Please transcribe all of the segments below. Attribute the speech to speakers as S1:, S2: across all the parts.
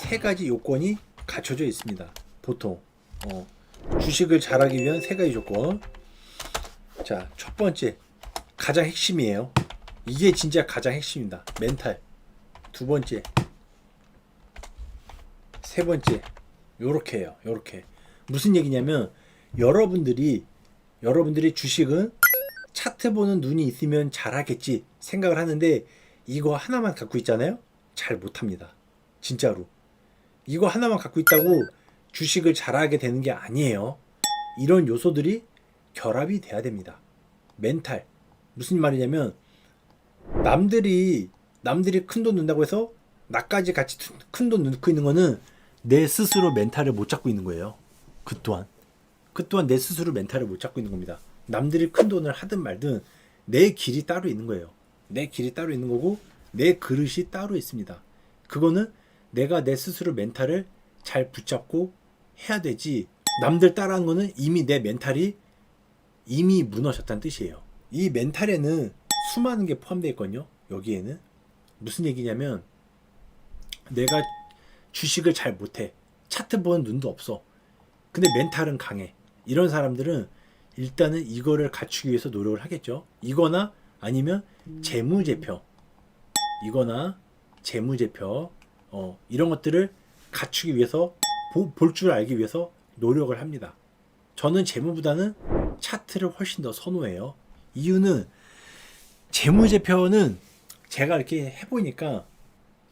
S1: 세 가지 요건이 갖춰져 있습니다. 보통 주식을 잘하기 위한 세 가지 조건. 자, 첫 번째, 가장 핵심이에요. 이게 진짜 가장 핵심입니다. 멘탈. 두 번째, 세 번째, 요렇게 해요. 요렇게. 무슨 얘기냐면 여러분들이 주식은 차트 보는 눈이 있으면 잘하겠지 생각을 하는데 이거 하나만 갖고 있잖아요. 잘 못합니다. 진짜로. 이거 하나만 갖고 있다고 주식을 잘하게 되는 게 아니에요. 이런 요소들이 결합이 돼야 됩니다. 멘탈. 무슨 말이냐면 남들이 큰 돈 넣는다고 해서 나까지 같이 큰 돈 넣고 있는 거는 내 스스로 멘탈을 못 잡고 있는 거예요. 그 또한 내 스스로 멘탈을 못 잡고 있는 겁니다. 남들이 큰 돈을 하든 말든 내 길이 따로 있는 거예요. 내 길이 따로 있는 거고 내 그릇이 따로 있습니다. 그거는 내가 내 스스로 멘탈을 잘 붙잡고 해야 되지, 남들 따라한 거는 이미 내 멘탈이 이미 무너졌다는 뜻이에요. 이 멘탈에는 수많은 게 포함되어 있거든요. 여기에는 무슨 얘기냐면 내가 주식을 잘 못해, 차트 보는 눈도 없어, 근데 멘탈은 강해. 이런 사람들은 일단은 이거를 갖추기 위해서 노력을 하겠죠. 이거나 아니면 재무제표, 이런 것들을 갖추기 위해서 볼 줄 알기 위해서 노력을 합니다. 저는 재무보다는 차트를 훨씬 더 선호해요. 이유는 재무제표는 제가 이렇게 해보니까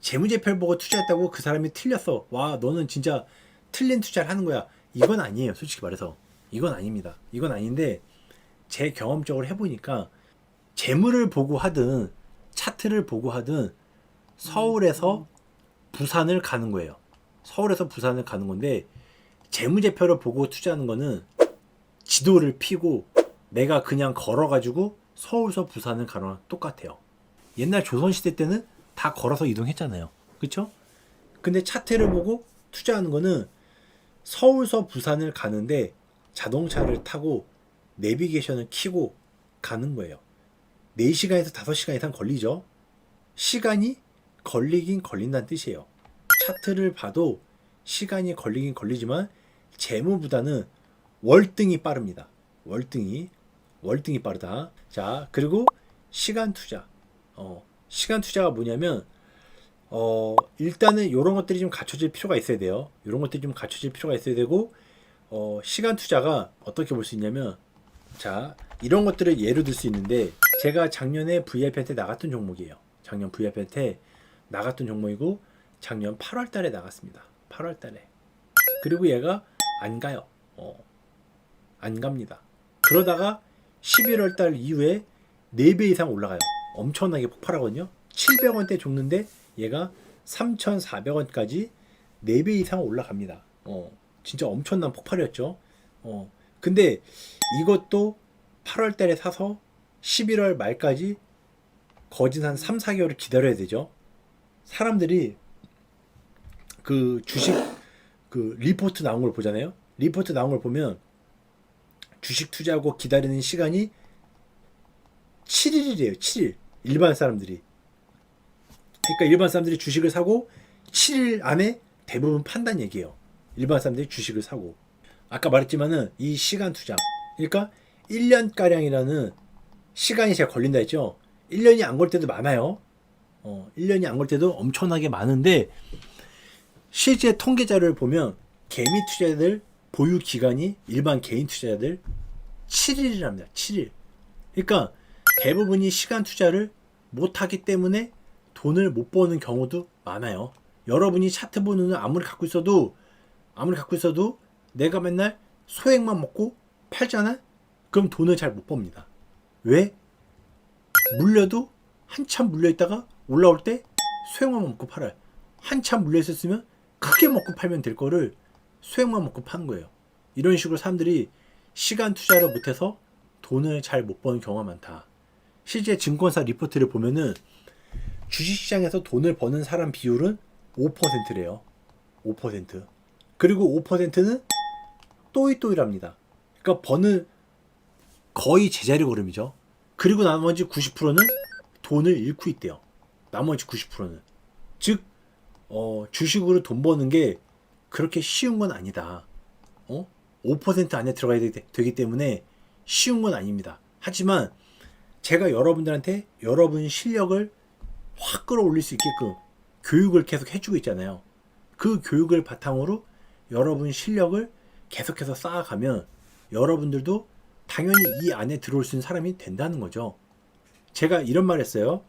S1: 재무제표를 보고 투자했다고 그 사람이 틀렸어, 와 너는 진짜 틀린 투자를 하는 거야, 이건 아니에요. 솔직히 말해서 이건 아닙니다. 이건 아닌데 제 경험적으로 해보니까 재무를 보고 하든 차트를 보고 하든 서울에서 부산을 가는 거예요. 서울에서 부산을 가는 건데 재무제표를 보고 투자하는 거는 지도를 피고 내가 그냥 걸어가지고 서울에서 부산을 가는 거랑 똑같아요. 옛날 조선시대 때는 다 걸어서 이동했잖아요. 그쵸? 근데 차트를 보고 투자하는 거는 서울에서 부산을 가는데 자동차를 타고 내비게이션을 켜고 가는 거예요. 4시간에서 5시간 이상 걸리죠. 시간이 걸리긴 걸린다는 뜻이에요. 차트를 봐도 시간이 걸리긴 걸리지만 재무보다는 월등히 빠릅니다. 월등히 빠르다. 자, 그리고 시간 투자. 시간 투자가 뭐냐면 일단은 이런 것들이 좀 갖춰질 필요가 있어야 돼요. 이런 것들이 좀 갖춰질 필요가 있어야 되고, 시간 투자가 어떻게 볼 수 있냐면, 자, 이런 것들을 예로 들 수 있는데, 제가 작년에 VIP한테 나갔던 종목이에요. 작년 VIP한테 나갔던 종목이고, 작년 8월 달에 나갔습니다. 8월 달에. 그리고 얘가 안 가요. 안 갑니다. 그러다가 11월 달 이후에 4배 이상 올라가요. 엄청나게 폭발하거든요. 700원대 줬는데 얘가 3,400원까지 4배 이상 올라갑니다. 진짜 엄청난 폭발이었죠. 근데 이것도 8월 달에 사서 11월 말까지 거진 한 3, 4개월을 기다려야 되죠. 사람들이 그 주식 그 리포트 나온 걸 보잖아요. 리포트 나온 걸 보면 주식 투자하고 기다리는 시간이 7일이래요. 7일. 일반 사람들이. 그러니까 일반 사람들이 주식을 사고 7일 안에 대부분 판단 얘기예요. 일반 사람들이 주식을 사고. 아까 말했지만은 이 시간 투자. 그러니까 1년가량이라는 시간이 제가 걸린다 했죠. 1년이 안 걸 때도 많아요. 1년이 안 걸 때도 엄청나게 많은데 실제 통계 자료를 보면 개미 투자자들 보유 기간이 일반 개인 투자자들 7일이랍니다. 7일. 그러니까 대부분이 시간 투자를 못하기 때문에 돈을 못 버는 경우도 많아요. 여러분이 차트 보는 눈을 아무리 갖고 있어도 내가 맨날 소액만 먹고 팔잖아? 그럼 돈을 잘 못 법니다. 왜? 물려도 한참 물려있다가 올라올 때 소액만 먹고 팔아요. 한참 물려있었으면 크게 먹고 팔면 될 거를 소액만 먹고 파는 거예요. 이런 식으로 사람들이 시간 투자를 못해서 돈을 잘 못 버는 경우가 많다. 실제 증권사 리포트를 보면은 주식시장에서 돈을 버는 사람 비율은 5%래요. 5%. 그리고 5%는 또이또이랍니다. 그러니까 버는 거의 제자리 걸음이죠. 그리고 나머지 90%는 돈을 잃고 있대요. 나머지 90%는. 즉 주식으로 돈 버는 게 그렇게 쉬운 건 아니다. 5% 안에 들어가야 되기 때문에 쉬운 건 아닙니다. 하지만 제가 여러분들한테 여러분 실력을 확 끌어올릴 수 있게끔 교육을 계속 해주고 있잖아요. 그 교육을 바탕으로 여러분 실력을 계속해서 쌓아가면 여러분들도 당연히 이 안에 들어올 수 있는 사람이 된다는 거죠. 제가 이런 말 했어요.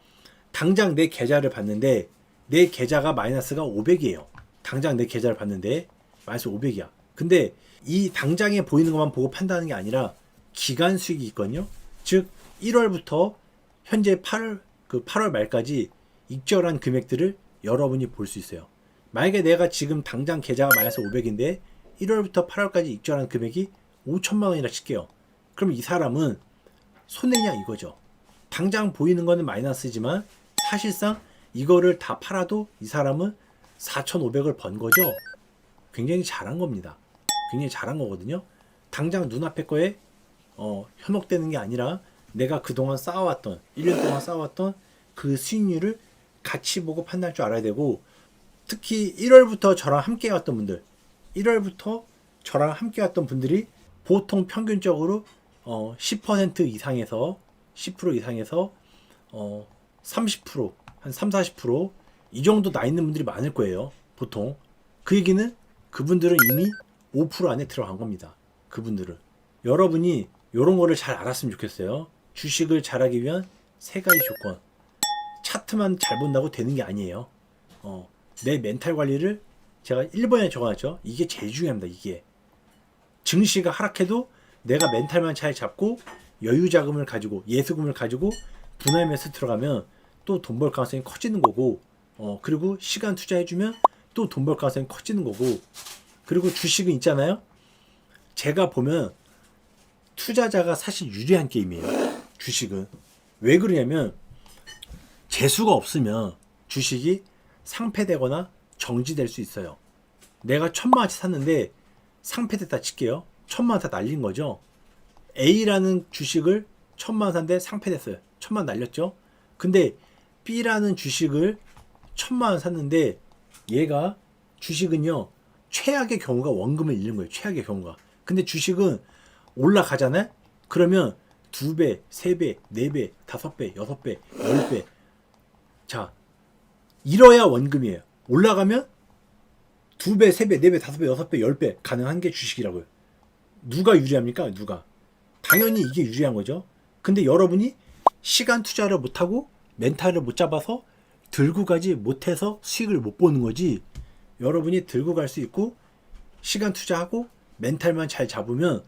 S1: 당장 내 계좌를 봤는데 내 계좌가 마이너스가 500이에요. 당장 내 계좌를 봤는데 마이너스 500이야. 근데 이 당장에 보이는 것만 보고 판단하는 게 아니라 기간 수익이 있거든요. 즉 1월부터 현재 8월 말까지 익절한 금액들을 여러분이 볼 수 있어요. 만약에 내가 지금 당장 계좌가 마이너스 500인데 1월부터 8월까지 익절한 금액이 5천만 원이라 칠게요. 그럼 이 사람은 손해냐 이거죠. 당장 보이는 거는 마이너스지만 사실상 이거를 다 팔아도 이 사람은 4,500을 번 거죠. 굉장히 잘한 겁니다. 굉장히 잘한 거거든요. 당장 눈앞의 거에 현혹되는 게 아니라 내가 그동안 쌓아왔던 1년 동안 쌓아왔던 그 수익률을 같이 보고 판단할 줄 알아야 되고, 특히 1월부터 저랑 함께 왔던 분들, 1월부터 저랑 함께 왔던 분들이 보통 평균적으로 10% 이상에서 10% 이상에서 30%, 한 3, 40%이 정도 나 있는 분들이 많을 거예요. 보통. 그 얘기는 그분들은 이미 5% 안에 들어간 겁니다. 그분들은. 여러분이 이런 거를 잘 알았으면 좋겠어요. 주식을 잘하기 위한 세 가지 조건. 차트만 잘 본다고 되는 게 아니에요. 내 멘탈 관리를 제가 1번에 적어놨죠. 이게 제일 중요합니다. 이게. 증시가 하락해도 내가 멘탈만 잘 잡고 여유 자금을 가지고 예수금을 가지고 분할 매수 들어가면 또 돈 벌 가능성이 커지는 거고, 그리고 시간 투자해주면 또 돈 벌 가능성이 커지는 거고, 그리고 주식은 있잖아요. 제가 보면 투자자가 사실 유리한 게임이에요. 주식은. 왜 그러냐면 재수가 없으면 주식이 상폐되거나 정지될 수 있어요. 내가 1,000만 원치 샀는데 상폐됐다 칠게요. 1,000만 원 다 날린 거죠. A라는 주식을 1,000만 원 샀는데 상폐됐어요. 1,000만 원 날렸죠. 근데 B라는 주식을 1,000만 원 샀는데 얘가 주식은요 최악의 경우가 원금을 잃는 거예요. 최악의 경우가. 근데 주식은 올라가잖아요. 그러면 2배, 3배, 4배, 5배, 6배, 10배. 자, 이뤄야 원금이에요. 올라가면 2배, 3배, 4배, 5배, 6배, 10배 가능한 게 주식이라고요. 누가 유리합니까? 누가? 당연히 이게 유리한 거죠. 근데 여러분이 시간 투자를 못하고 멘탈을 못 잡아서 들고 가지 못해서 수익을 못 보는 거지, 여러분이 들고 갈 수 있고 시간 투자하고 멘탈만 잘 잡으면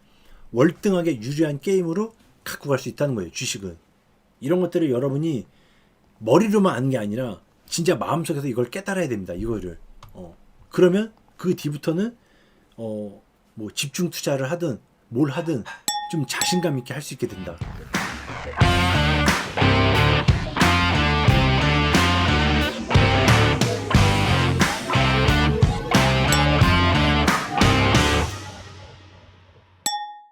S1: 월등하게 유리한 게임으로 갖고 갈 수 있다는 거예요. 주식은. 이런 것들을 여러분이 머리로만 아는 게 아니라 진짜 마음속에서 이걸 깨달아야 됩니다. 이거를. 그러면 그 뒤부터는 뭐 집중 투자를 하든 뭘 하든 좀 자신감 있게 할 수 있게 된다.